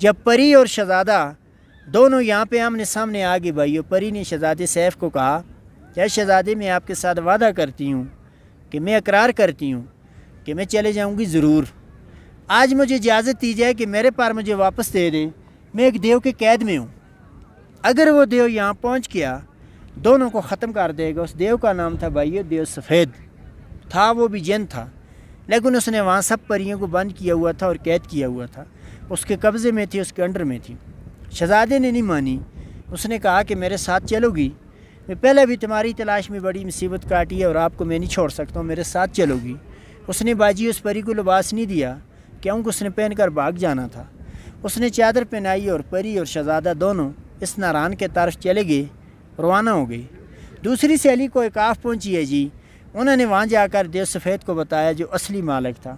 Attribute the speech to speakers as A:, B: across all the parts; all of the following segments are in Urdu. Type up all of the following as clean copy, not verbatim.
A: جب پری اور شہزادہ دونوں یہاں پہ آمنے سامنے آ گئے بھائیو، پری نے شہزادے سیف کو کہا کہ شہزادے میں آپ کے ساتھ وعدہ کرتی ہوں کہ میں اقرار کرتی ہوں کہ میں چلے جاؤں گی ضرور، آج مجھے اجازت دی جائے کہ میرے پار مجھے واپس دے دیں، میں ایک دیو کے قید میں ہوں۔ اگر وہ دیو یہاں پہنچ گیا دونوں کو ختم کر دے گا۔ اس دیو کا نام تھا بھائیو دیو سفید تھا، وہ بھی جن تھا، لیکن اس نے وہاں سب پریوں کو بند کیا ہوا تھا اور قید کیا ہوا تھا، اس کے قبضے میں تھی، اس کے انڈر میں تھی۔ شہزادے نے نہیں مانی، اس نے کہا کہ میرے ساتھ چلو گی، میں پہلے بھی تمہاری تلاش میں بڑی مصیبت کاٹی ہے اور آپ کو میں نہیں چھوڑ سکتا ہوں، میرے ساتھ چلو گی۔ اس نے باجی اس پری کو لباس نہیں دیا کیونکہ اس نے پہن کر بھاگ جانا تھا، اس نے چادر پہنائی اور پری اور شہزادہ دونوں اس ناران کے طرف چلے گئے، روانہ ہو گئے۔ دوسری سہیلی کو ایکاف پہنچی ہے جی، انہوں نے وہاں جا کر دیو سفید کو بتایا جو اصلی مالک تھا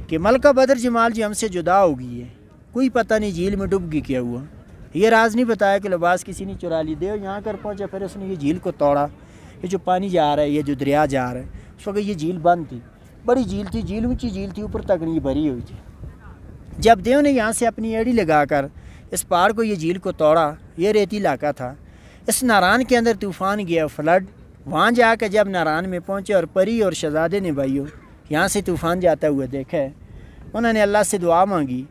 A: کہ ملکہ بدر جمال جی ہم سے جدا ہو گئی ہے، کوئی پتہ نہیں جھیل میں ڈوب گئی کیا ہوا۔ یہ راز نہیں بتایا کہ لباس کسی نے چرا لی۔ دیو یہاں کر پہنچا، پھر اس نے یہ جھیل کو توڑا، یہ جو پانی جا رہا ہے، یہ جو دریا جا رہا ہے، اس وقت یہ جھیل بند تھی، بڑی جھیل تھی، جھیل اونچی جھیل تھی، اوپر تک نہیں بھری ہوئی تھی۔ جب دیو نے یہاں سے اپنی ایڑی لگا کر اس پہاڑ کو، یہ جھیل کو توڑا، یہ ریتی علاقہ تھا، اس ناران کے اندر طوفان گیا، فلڈ۔ وہاں جا کے جب ناران میں پہنچے اور پری اور شہزادے نے بھائیو یہاں سے طوفان جاتا ہوا دیکھا ہے، انہوں نے اللہ سے دعا مانگی۔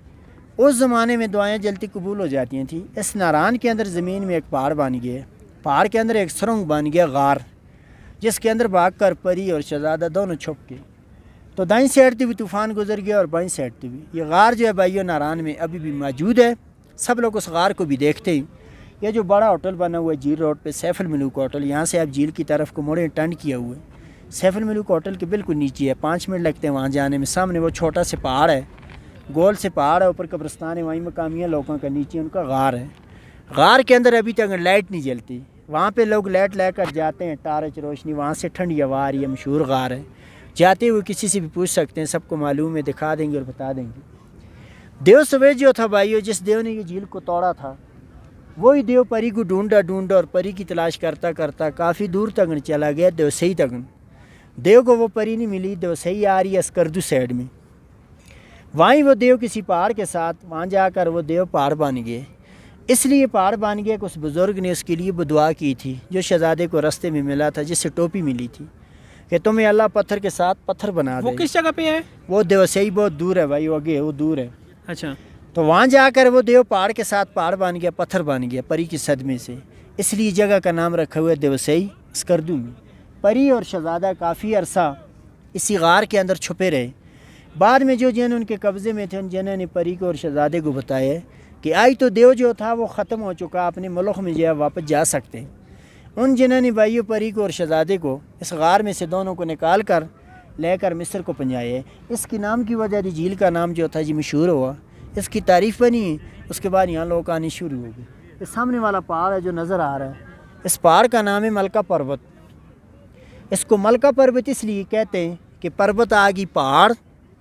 A: اس زمانے میں دعائیں جلدی قبول ہو جاتی تھیں۔ اس ناران کے اندر زمین میں ایک پہاڑ بن گیا، پہاڑ کے اندر ایک سرنگ بن گیا، غار، جس کے اندر بھاگ کر پری اور شہزادہ دونوں چھپ گئے۔ تو دائیں سائڈ سے بھی طوفان گزر گیا اور بائیں سائڈ سے بھی۔ یہ غار جو ہے بھائیو ناران میں ابھی بھی موجود ہے، سب لوگ اس غار کو بھی دیکھتے ہیں۔ یہ جو بڑا ہوٹل بنا ہوا ہے جھیل روڈ پہ، سیف الملوک ہوٹل، یہاں سے آپ جھیل کی طرف کو موڑیں، ٹرن کیا ہوا ہے، سیف الملوک ہوٹل کے بالکل نیچے ہے، 5 منٹ لگتے ہیں وہاں جانے میں۔ سامنے وہ چھوٹا سے پہاڑ ہے، گول سے پہاڑ ہے، اوپر قبرستان ہے، وہیں مقامیہ لوگوں کا، نیچے ان کا غار ہے۔ غار کے اندر ابھی تک لائٹ نہیں جلتی، وہاں پہ لوگ لائٹ لے کر جاتے ہیں، ٹارچ روشنی، وہاں سے ٹھنڈی ہوا آ رہی ہے، مشہور غار ہے، جاتے ہوئے کسی سے بھی پوچھ سکتے ہیں، سب کو معلوم ہے، دکھا دیں گے اور بتا دیں گے۔ دیو سفید جو تھا بھائیو، جس دیو نے یہ جھیل کو توڑا تھا، وہی دیو پری کو ڈھونڈا اور پری کی تلاش کرتا کرتا کافی دور تک چلا گیا، دیوسئی تک۔ دیو کو وہ پری نہیں ملی، دیوسئی آ رہی ہے اسکردو سائڈ میں، وہیں وہ دیو کسی پہاڑ کے ساتھ، وہاں جا کر وہ دیو پہاڑ بن گئے۔ اس لیے پہاڑ بن گیا کہ اس بزرگ نے اس کے لیے وہ دعا کی تھی جو شہزادے کو رستے میں ملا تھا، جس سے ٹوپی ملی تھی کہ تمہیں اللہ پتھر کے ساتھ پتھر بنا دے۔
B: وہ کس جگہ پہ ہے؟
A: وہ دیوسئی بہت دور ہے بھائی، وہ آگے وہ دور ہے۔
B: اچھا،
A: تو وہاں جا کر وہ دیو پہاڑ کے ساتھ پہاڑ بن گیا، پتھر بن گیا پری کی صدمے سے، اس لیے جگہ کا نام رکھا ہوا ہے دیوسئی اسکردو میں۔ پری اور شہزادہ کافی عرصہ اسی غار کے اندر چھپے رہے۔ بعد میں جو جن ان کے قبضے میں تھے، ان جنوں نے پری کو اور شہزادے کو بتایا کہ آئی تو دیو جو تھا وہ ختم ہو چکا، اپنے ملک میں جو ہے واپس جا سکتے ہیں۔ ان جنوں نے بھائیو پری کو اور شہزادے کو اس غار میں سے دونوں کو نکال کر لے کر مصر کو پہنچایا ہے۔ اس کے نام کی وجہ سے جھیل کا نام جو تھا جی مشہور ہوا، اس کی تعریف بنی ہے، اس کے بعد یہاں لوگ آنے شروع ہو گئے۔ یہ سامنے والا پہاڑ ہے جو نظر آ رہا ہے، اس پہاڑ کا نام ہے ملکہ پروت۔ اس کو ملکہ پروت اس لیے کہتے ہیں کہ پروت آگی پہاڑ،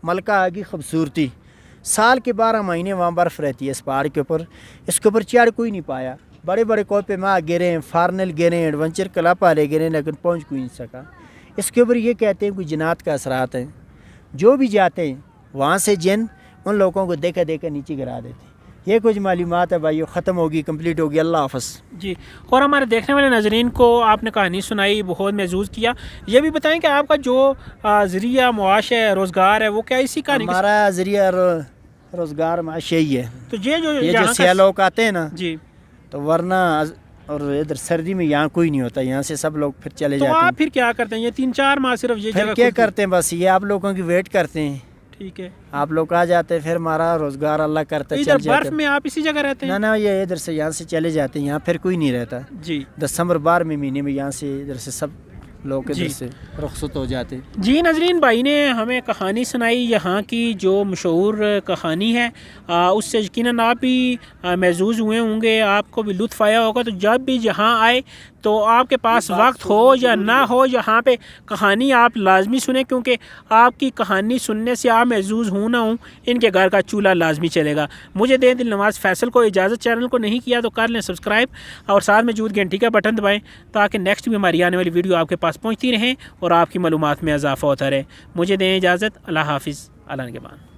A: ملکہ آگی خوبصورتی۔ سال کے 12 مہینے وہاں برف رہتی ہے اس پہاڑ کے اوپر، اس کے اوپر چڑھ کوئی نہیں پایا۔ بڑے بڑے کوپے ماہ گرے ہیں، فارنل گرے ہیں، ایڈونچر کلب والے گرے ہیں، لیکن پہنچ کوئی نہیں سکا۔ اس کے اوپر یہ کہتے ہیں کوئی جنات کا اثرات ہیں، جو بھی جاتے ہیں وہاں سے جن ان لوگوں کو دیکھا نیچے گرا دیتے ہیں۔ یہ کچھ معلومات ہے بھائیو، ختم ہوگی، کمپلیٹ ہوگی۔ اللہ حافظ
B: جی۔ اور ہمارے دیکھنے والے ناظرین کو آپ نے کہانی سنائی، بہت محظوظ کیا۔ یہ بھی بتائیں کہ آپ کا جو ذریعہ معاش ہے، روزگار ہے، وہ کیا اسی کہانی کے
A: ہمارا ذریعہ روزگار معاش یہی ہے۔
B: تو یہ جو
A: سیاح لوگ آتے ہیں نا
B: جی،
A: تو ورنہ اور ادھر سردی میں یہاں کوئی نہیں ہوتا، یہاں سے سب لوگ پھر چلے
B: تو
A: جاتے ہیں۔
B: آپ پھر کیا کرتے ہیں؟ یہ 3-4 ماہ صرف یہ
A: پھر
B: جگہ
A: کیا کرتے ہیں، بس یہ آپ لوگوں کی ویٹ کرتے ہیں،
B: ٹھیک ہے؟
A: آپ لوگ آ جاتے ہیں، پھر ہمارا روزگار اللہ کرتا ہے،
B: ادھر
A: چل جاتے
B: برف میں آپ اسی جگہ رہتے ہیں؟
A: نا یہ ادھر سے یہاں سے چلے جاتے ہیں، یہاں پھر کوئی نہیں رہتا۔
B: جی،
A: دسمبر 12 مہینے میں یہاں سے ادھر سے سب لوگ
B: جی
A: ادھر سے رخصت ہو جاتے ہیں۔
B: جی ناظرین، بھائی نے ہمیں کہانی سنائی یہاں کی جو مشہور کہانی ہے، اس سے یقیناً آپ بھی محظوظ ہوئے ہوں گے، آپ کو بھی لطف آیا ہوگا۔ تو جب بھی یہاں آئے تو آپ کے پاس وقت ہو یا نہ ہو، یہاں پہ کہانی آپ لازمی سنیں، کیونکہ آپ کی کہانی سننے سے آپ محظوظ ہوں نہ ہوں، ان کے گھر کا چولہا لازمی چلے گا۔ مجھے دیں دل نواز فیصل کو اجازت، چینل کو نہیں کیا تو کر لیں سبسکرائب، اور ساتھ میں موجود گھنٹی کا بٹن دبائیں تاکہ نیکسٹ بھی ہماری آنے والی ویڈیو آپ کے پاس پہنچتی رہیں اور آپ کی معلومات میں اضافہ ہوتا رہے۔ مجھے دیں اجازت، اللہ حافظ، اللہ نگہبان۔